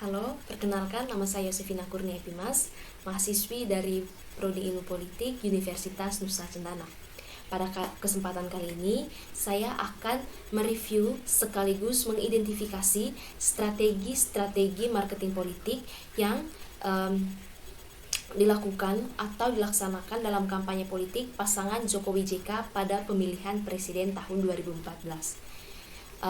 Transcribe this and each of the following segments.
Halo, perkenalkan nama saya Yosefina Kurnia Epimas, mahasiswi dari Prodi Ilmu Politik Universitas Nusa Cendana. Pada kesempatan kali ini, saya akan mereview sekaligus mengidentifikasi strategi-strategi marketing politik yang dilakukan atau dilaksanakan dalam kampanye politik pasangan Jokowi JK pada pemilihan presiden tahun 2014.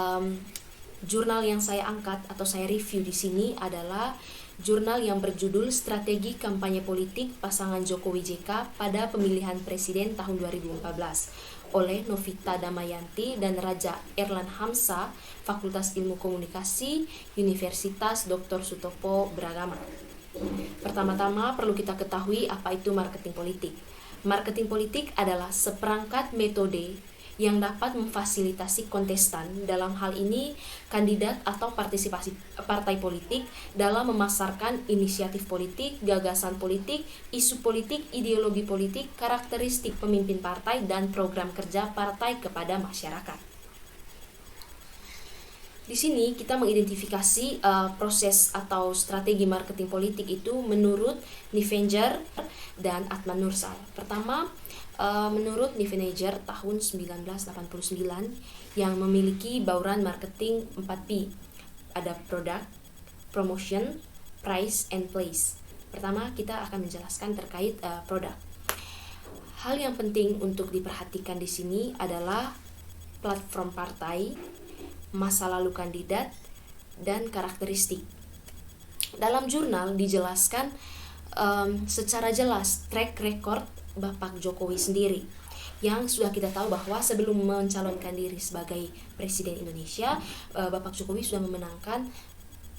Jurnal yang saya angkat atau saya review di sini adalah jurnal yang berjudul Strategi Kampanye Politik Pasangan Jokowi JK pada Pemilihan Presiden tahun 2014 oleh Novita Damayanti dan Raja Erlan Hamsa, Fakultas Ilmu Komunikasi, Universitas Dr. Sutopo Bragama. Pertama-tama perlu kita ketahui apa itu marketing politik. Marketing politik adalah seperangkat metode yang dapat memfasilitasi kontestan, dalam hal ini kandidat atau partisipasi partai politik, dalam memasarkan inisiatif politik, gagasan politik, isu politik, ideologi politik, karakteristik pemimpin partai, dan program kerja partai kepada masyarakat. Di sini kita mengidentifikasi proses atau strategi marketing politik itu menurut Nivenger dan Atman Nursal. Pertama, menurut Nivenger tahun 1989 yang memiliki bauran marketing 4P. Ada product, promotion, price, and place. Pertama, kita akan menjelaskan terkait produk. Hal yang penting untuk diperhatikan di sini adalah platform partai, masa lalu kandidat, dan karakteristik. Dalam jurnal dijelaskan secara jelas track record Bapak Jokowi sendiri, yang sudah kita tahu bahwa sebelum mencalonkan diri sebagai Presiden Indonesia, Bapak Jokowi sudah memenangkan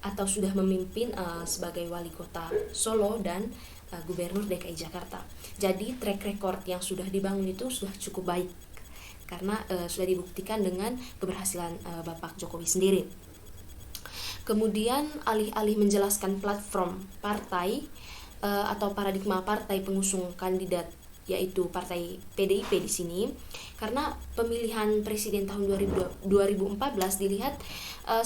atau sudah memimpin sebagai Wali Kota Solo dan Gubernur DKI Jakarta. Jadi track record yang sudah dibangun itu sudah cukup baik karena sudah dibuktikan dengan keberhasilan Bapak Jokowi sendiri. Kemudian alih-alih menjelaskan platform partai atau paradigma partai pengusung kandidat, yaitu partai PDIP di sini, karena pemilihan presiden tahun 2014 dilihat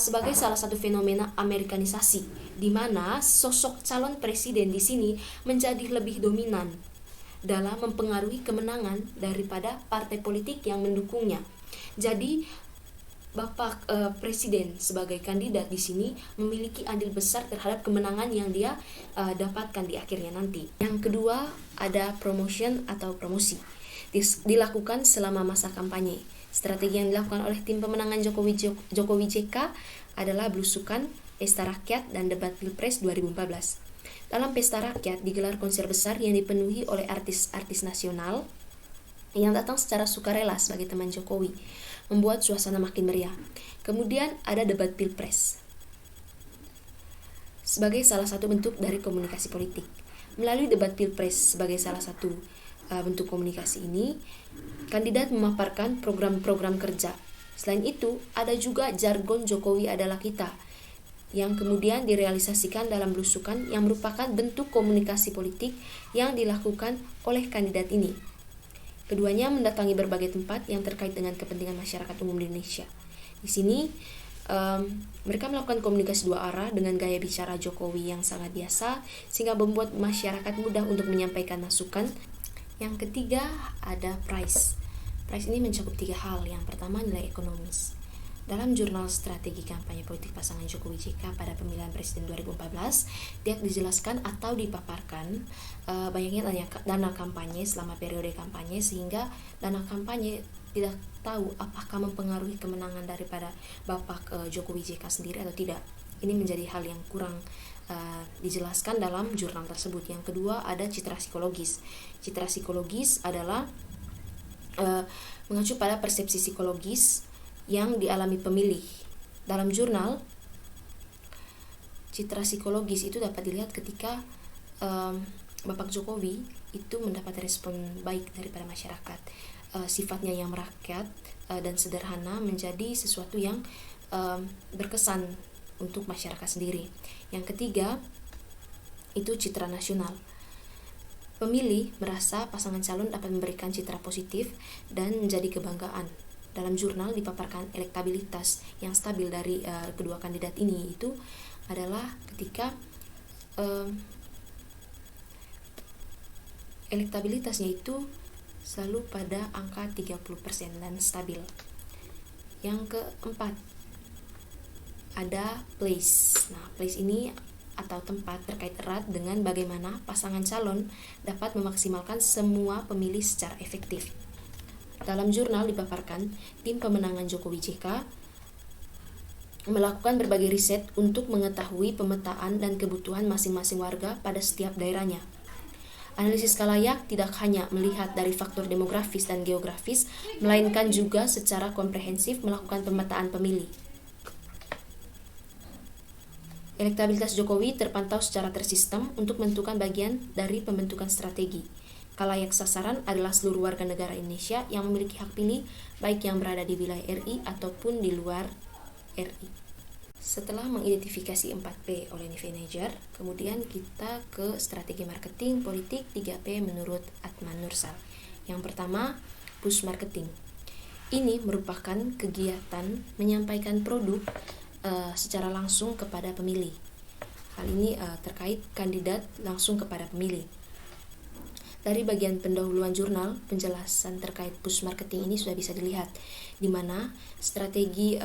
sebagai salah satu fenomena Amerikanisasi, di mana sosok calon presiden di sini menjadi lebih dominan dalam mempengaruhi kemenangan daripada partai politik yang mendukungnya. Jadi Bapak Presiden sebagai kandidat di sini memiliki andil besar terhadap kemenangan yang dia dapatkan di akhirnya nanti. Yang kedua, ada promotion atau promosi. Dilakukan selama masa kampanye. Strategi yang dilakukan oleh tim pemenangan Jokowi JK adalah belusukan, pesta rakyat, dan debat Pilpres 2014. Dalam pesta rakyat digelar konser besar yang dipenuhi oleh artis-artis nasional yang datang secara sukarela sebagai teman Jokowi, membuat suasana makin meriah. Kemudian ada debat Pilpres sebagai salah satu bentuk dari komunikasi politik. Melalui debat Pilpres sebagai salah satu bentuk komunikasi ini, kandidat memaparkan program-program kerja. Selain itu, ada juga jargon Jokowi adalah kita, yang kemudian direalisasikan dalam belusukan yang merupakan bentuk komunikasi politik yang dilakukan oleh kandidat ini. Keduanya mendatangi berbagai tempat yang terkait dengan kepentingan masyarakat umum di Indonesia. Di sini mereka melakukan komunikasi dua arah dengan gaya bicara Jokowi yang sangat biasa, sehingga membuat masyarakat mudah untuk menyampaikan masukan. Yang ketiga ada price. Price ini mencakup tiga hal. Yang pertama, nilai ekonomis. Dalam jurnal strategi kampanye politik pasangan Jokowi JK pada pemilihan presiden 2014, dia dijelaskan atau dipaparkan banyaknya dana kampanye selama periode kampanye, sehingga dana kampanye tidak tahu apakah mempengaruhi kemenangan daripada Bapak Jokowi JK sendiri atau tidak. Ini menjadi hal yang kurang dijelaskan dalam jurnal tersebut. Yang kedua ada citra psikologis. Citra psikologis adalah mengacu pada persepsi psikologis yang dialami pemilih. Dalam jurnal, citra psikologis itu dapat dilihat ketika Bapak Jokowi itu mendapat respon baik daripada masyarakat. Sifatnya yang merakyat dan sederhana menjadi sesuatu yang berkesan untuk masyarakat sendiri. Yang ketiga, itu citra nasional. Pemilih merasa pasangan calon dapat memberikan citra positif dan menjadi kebanggaan. Dalam jurnal dipaparkan elektabilitas yang stabil dari kedua kandidat ini, itu adalah ketika elektabilitasnya itu selalu pada angka 30% dan stabil. Yang keempat, ada place. Nah, place ini atau tempat terkait erat dengan bagaimana pasangan calon dapat memaksimalkan semua pemilih secara efektif. Dalam jurnal dipaparkan, tim pemenangan Jokowi JK melakukan berbagai riset untuk mengetahui pemetaan dan kebutuhan masing-masing warga pada setiap daerahnya. Analisis Kalayak tidak hanya melihat dari faktor demografis dan geografis, melainkan juga secara komprehensif melakukan pemetaan pemilih. Elektabilitas Jokowi terpantau secara tersistem untuk menentukan bagian dari pembentukan strategi. Kalayak sasaran adalah seluruh warga negara Indonesia yang memiliki hak pilih, baik yang berada di wilayah RI ataupun di luar RI. Setelah mengidentifikasi 4P oleh Nivenager, kemudian kita ke strategi marketing politik 3P menurut Atman Nursal. Yang pertama, push marketing. Ini merupakan kegiatan menyampaikan produk secara langsung kepada pemilih. Hal ini terkait kandidat langsung kepada pemilih. Dari bagian pendahuluan jurnal, penjelasan terkait push marketing ini sudah bisa dilihat, di mana strategi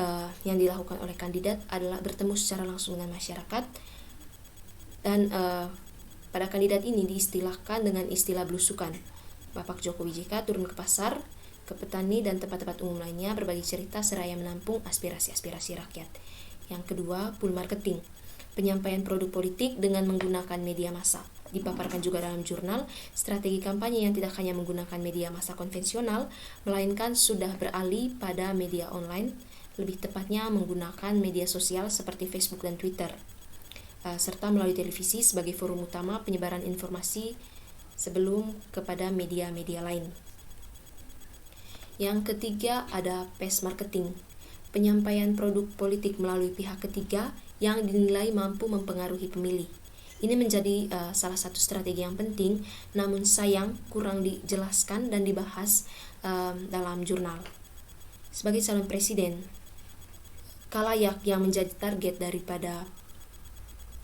yang dilakukan oleh kandidat adalah bertemu secara langsung dengan masyarakat, dan pada kandidat ini diistilahkan dengan istilah belusukan. Bapak Jokowi JK turun ke pasar, ke petani dan tempat-tempat umum lainnya berbagi cerita seraya menampung aspirasi-aspirasi rakyat. Yang kedua, pull marketing, penyampaian produk politik dengan menggunakan media massa. Dipaparkan juga dalam jurnal, strategi kampanye yang tidak hanya menggunakan media massa konvensional, melainkan sudah beralih pada media online, lebih tepatnya menggunakan media sosial seperti Facebook dan Twitter, serta melalui televisi sebagai forum utama penyebaran informasi sebelum kepada media-media lain. Yang ketiga, ada paid marketing, penyampaian produk politik melalui pihak ketiga yang dinilai mampu mempengaruhi pemilih. Ini menjadi salah satu strategi yang penting, namun sayang kurang dijelaskan dan dibahas dalam jurnal. Sebagai calon presiden, Kalayak yang menjadi target daripada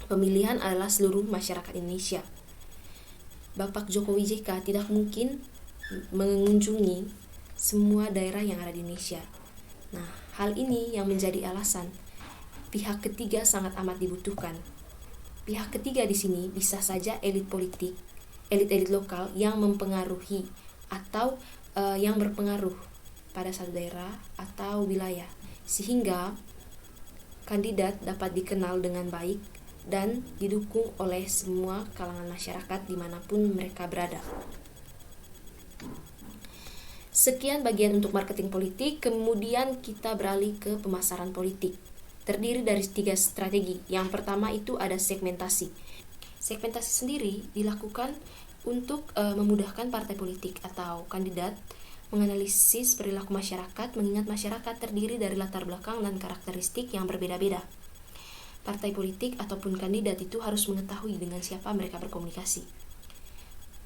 pemilihan adalah seluruh masyarakat Indonesia. Bapak Jokowi JK tidak mungkin mengunjungi semua daerah yang ada di Indonesia. Nah, hal ini yang menjadi alasan pihak ketiga sangat amat dibutuhkan. Pihak ketiga di sini bisa saja elit politik, elit-elit lokal yang mempengaruhi atau yang berpengaruh pada satu daerah atau wilayah, sehingga kandidat dapat dikenal dengan baik dan didukung oleh semua kalangan masyarakat dimanapun mereka berada. Sekian bagian untuk marketing politik, kemudian kita beralih ke pemasaran politik. Terdiri dari 3 strategi. Yang pertama itu ada segmentasi. Segmentasi sendiri dilakukan untuk memudahkan partai politik atau kandidat menganalisis perilaku masyarakat, mengingat masyarakat terdiri dari latar belakang dan karakteristik yang berbeda-beda. Partai politik ataupun kandidat itu harus mengetahui dengan siapa mereka berkomunikasi.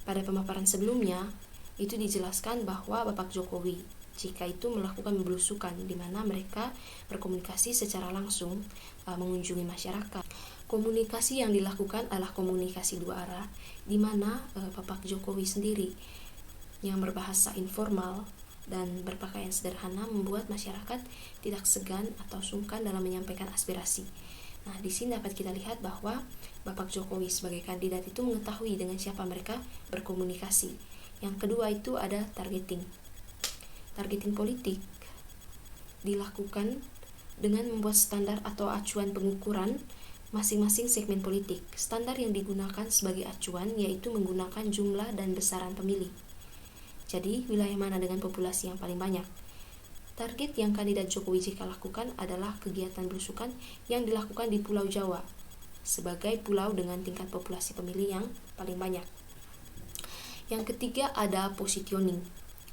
Pada pemaparan sebelumnya, itu dijelaskan bahwa Bapak Jokowi jika itu melakukan belusukan, di mana mereka berkomunikasi secara langsung, mengunjungi masyarakat. Komunikasi yang dilakukan adalah komunikasi 2 arah, di mana Bapak Jokowi sendiri yang berbahasa informal dan berpakaian sederhana membuat masyarakat tidak segan atau sungkan dalam menyampaikan aspirasi. Nah, di sini dapat kita lihat bahwa Bapak Jokowi sebagai kandidat itu mengetahui dengan siapa mereka berkomunikasi. Yang kedua itu ada targeting. Targeting politik dilakukan dengan membuat standar atau acuan pengukuran masing-masing segmen politik. Standar yang digunakan sebagai acuan yaitu menggunakan jumlah dan besaran pemilih. Jadi, wilayah mana dengan populasi yang paling banyak? Target yang kandidat Jokowi JK lakukan adalah kegiatan belusukan yang dilakukan di Pulau Jawa sebagai pulau dengan tingkat populasi pemilih yang paling banyak. Yang ketiga ada positioning,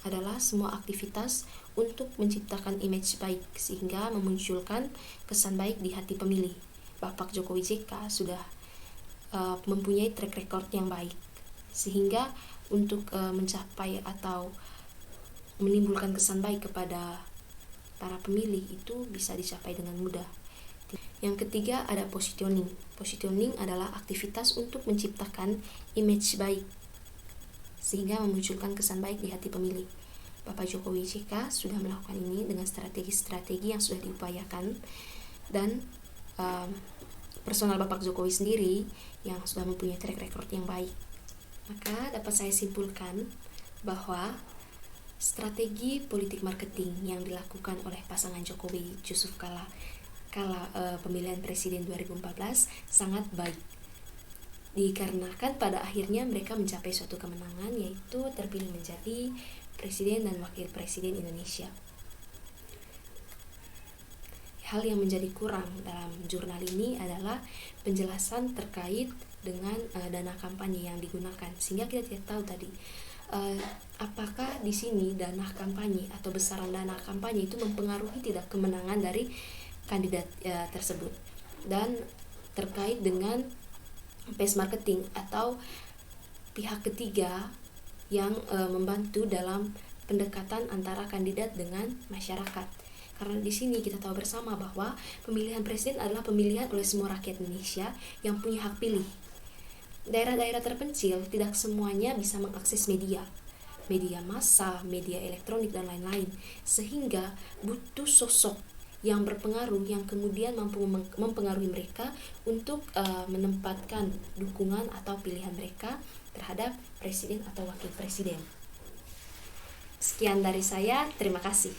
adalah semua aktivitas untuk menciptakan image baik sehingga memunculkan kesan baik di hati pemilih. Bapak Jokowi JK sudah mempunyai track record yang baik, sehingga untuk mencapai atau menimbulkan kesan baik kepada para pemilih itu bisa dicapai dengan mudah. Yang ketiga ada positioning. Positioning adalah aktivitas untuk menciptakan image baik sehingga memunculkan kesan baik di hati pemilih. Bapak Jokowi JK sudah melakukan ini dengan strategi-strategi yang sudah diupayakan, dan personal Bapak Jokowi sendiri yang sudah mempunyai track record yang baik. Maka dapat saya simpulkan bahwa strategi politik marketing yang dilakukan oleh pasangan Jokowi Yusuf kala pemilihan presiden 2014 sangat baik, dikarenakan pada akhirnya mereka mencapai suatu kemenangan, yaitu terpilih menjadi presiden dan wakil presiden Indonesia. Hal yang menjadi kurang dalam jurnal ini adalah penjelasan terkait dengan dana kampanye yang digunakan, sehingga kita tidak tahu tadi apakah di sini dana kampanye atau besaran dana kampanye itu mempengaruhi tidak kemenangan dari kandidat tersebut. Dan terkait dengan base marketing atau pihak ketiga yang membantu dalam pendekatan antara kandidat dengan masyarakat. Karena di sini kita tahu bersama bahwa pemilihan presiden adalah pemilihan oleh semua rakyat Indonesia yang punya hak pilih. Daerah-daerah terpencil tidak semuanya bisa mengakses media massa, media elektronik, dan lain-lain, sehingga butuh sosok yang berpengaruh yang kemudian mampu mempengaruhi mereka untuk menempatkan dukungan atau pilihan mereka terhadap presiden atau wakil presiden. Sekian dari saya, terima kasih.